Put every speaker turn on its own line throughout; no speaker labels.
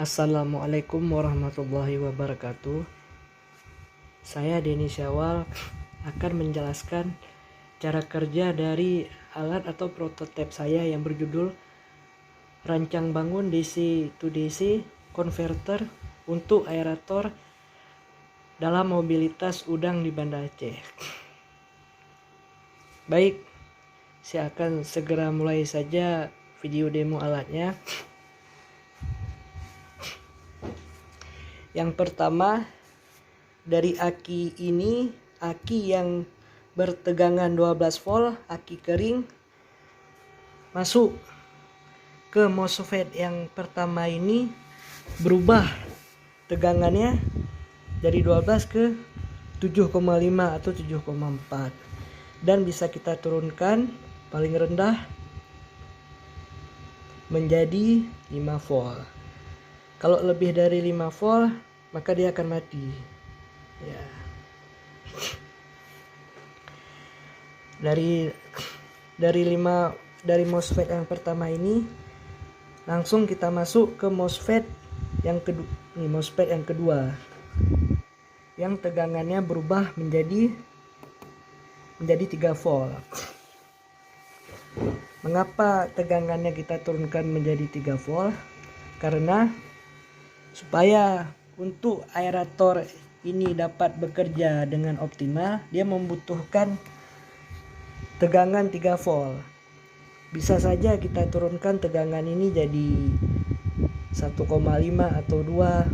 Assalamualaikum warahmatullahi wabarakatuh. Saya Denny Syawal akan menjelaskan cara kerja dari alat atau prototipe saya yang berjudul Rancang Bangun DC to DC Converter untuk aerator dalam mobilitas udang di Banda Aceh. Baik, saya akan segera mulai saja video demo alatnya. Yang pertama, dari aki ini, aki yang bertegangan 12 volt, aki kering, masuk ke MOSFET yang pertama ini, berubah tegangannya dari 12 ke 7,5 atau 7,4, dan bisa kita turunkan paling rendah menjadi 5 volt. Kalau lebih dari 5 volt, maka dia akan mati. Ya. Dari MOSFET yang pertama ini, langsung kita masuk ke MOSFET yang kedua. Nih, MOSFET yang kedua, yang tegangannya berubah menjadi 3 volt. Mengapa tegangannya kita turunkan menjadi 3 volt? Karena supaya untuk aerator ini dapat bekerja dengan optimal, dia membutuhkan tegangan 3 volt. Bisa saja kita turunkan tegangan ini jadi 1,5 atau 2,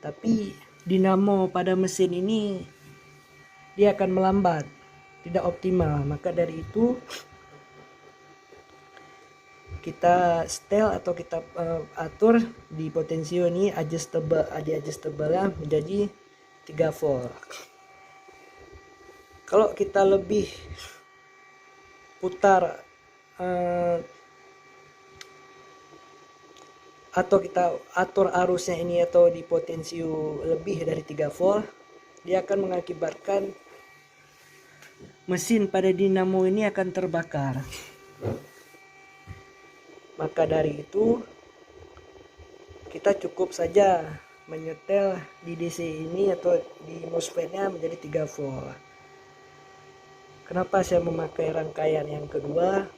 tapi dinamo pada mesin ini dia akan melambat, tidak optimal. Maka dari itu kita setel atau kita atur di potensio ini adjustable menjadi 3 volt. Kalau kita lebih putar atau kita atur arusnya ini atau di potensio lebih dari 3 volt, dia akan mengakibatkan mesin pada dinamo ini akan terbakar. Maka dari itu kita cukup saja menyetel di DC ini atau di MOSFET-nya menjadi 3 volt. Kenapa saya memakai rangkaian yang kedua?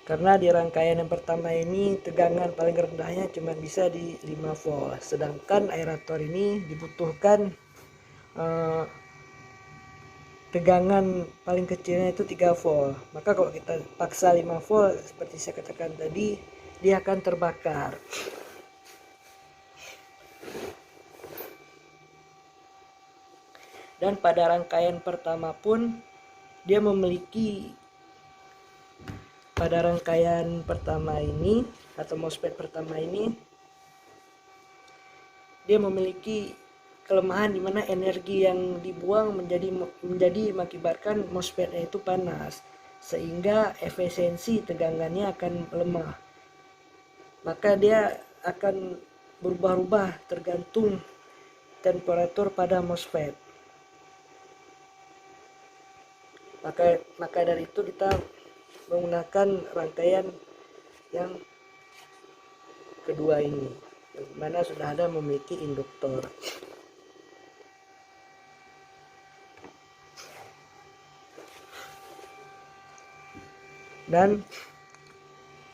Karena di rangkaian yang pertama ini tegangan paling rendahnya cuma bisa di 5 volt. Sedangkan aerator ini dibutuhkan tegangan paling kecilnya itu 3 volt. Maka kalau kita paksa 5 volt seperti saya katakan tadi, dia akan terbakar. Dan pada rangkaian pertama pun dia memiliki, pada rangkaian pertama ini atau MOSFET pertama ini, dia memiliki kelemahan di mana energi yang dibuang menjadi mengakibatkan MOSFET-nya itu panas, sehingga efisiensi tegangannya akan lemah. Maka dia akan berubah-ubah tergantung temperatur pada MOSFET. Maka dari itu kita menggunakan rangkaian yang kedua ini, di mana sudah ada memiliki induktor. Dan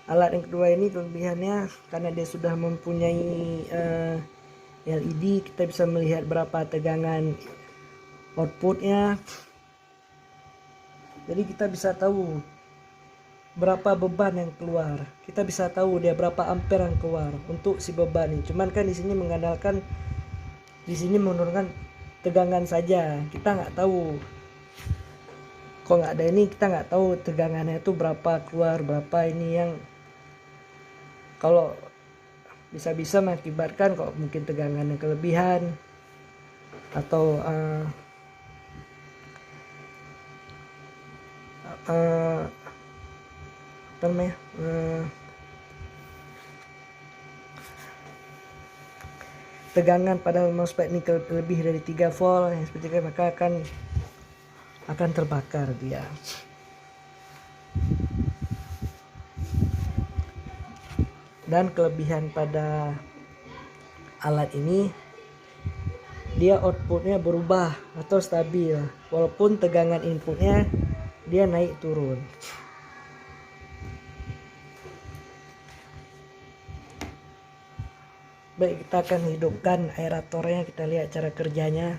alat yang kedua ini kelebihannya karena dia sudah mempunyai LED, kita bisa melihat berapa tegangan outputnya. Jadi kita bisa tahu berapa beban yang keluar. Kita bisa tahu dia berapa ampere yang keluar untuk si beban ini. Cuman kan di sini mengandalkan, di sini menurunkan tegangan saja. Kita nggak tahu. Kalau nggak ada ini kita nggak tahu tegangannya itu berapa keluar, berapa ini yang kalau bisa mengakibatkan kalau mungkin tegangannya kelebihan atau apa namanya, tegangan pada MOSFET ini lebih dari 3 volt yang seperti itu, maka akan terbakar dia. Dan kelebihan pada alat ini, dia outputnya berubah atau stabil walaupun tegangan inputnya dia naik turun. Baik, kita akan hidupkan aeratornya. Kita lihat cara kerjanya,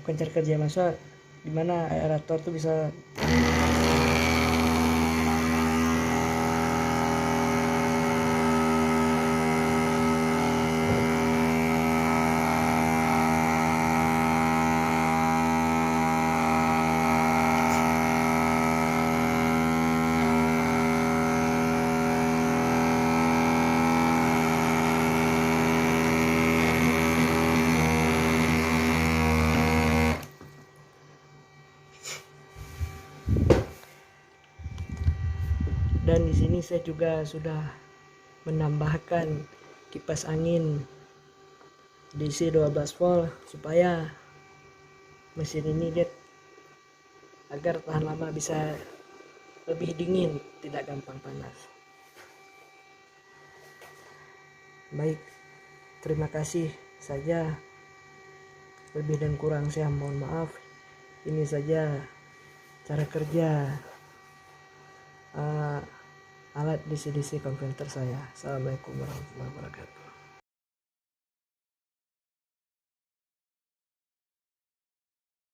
bukan cara kerja, masa dimana aerator tuh bisa dan di sini saya juga sudah menambahkan kipas angin DC 12 volt supaya mesin ini dia agar tahan lama, bisa lebih dingin, tidak gampang panas. Baik, terima kasih saja, lebih dan kurang saya mohon maaf. Ini saja cara kerja alat DC-DC konverter saya. Assalamualaikum warahmatullahi wabarakatuh.